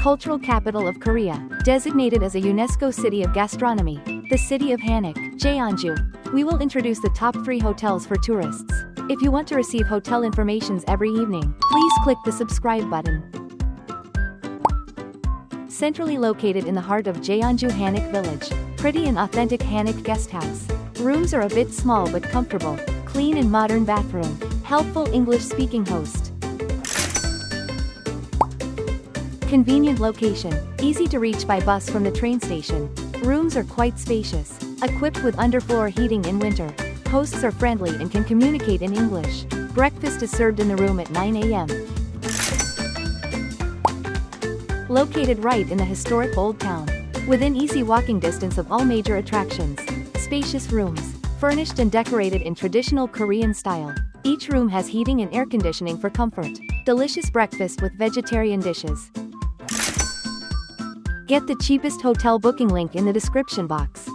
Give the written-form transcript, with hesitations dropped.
cultural capital of Korea, designated as a UNESCO City of Gastronomy, the city of Hanok, Jeonju. We will introduce the top 3 hotels for tourists. If you want to receive hotel informations every evening, please click the subscribe button. Centrally located in the heart of Jeonju Hanok village, pretty and authentic Hanok Guesthouse. Rooms are a bit small but comfortable, clean and modern bathroom, helpful English-speaking host. Convenient location, easy to reach by bus from the train station. Rooms are quite spacious, equipped with underfloor heating in winter. Hosts are friendly and can communicate in English. Breakfast is served in the room at 9 a.m. Located right in the historic Old Town, within easy walking distance of all major attractions. Spacious rooms, furnished and decorated in traditional Korean style. Each room has heating and air conditioning for comfort. Delicious breakfast with vegetarian dishes. Get the cheapest hotel booking link in the description box.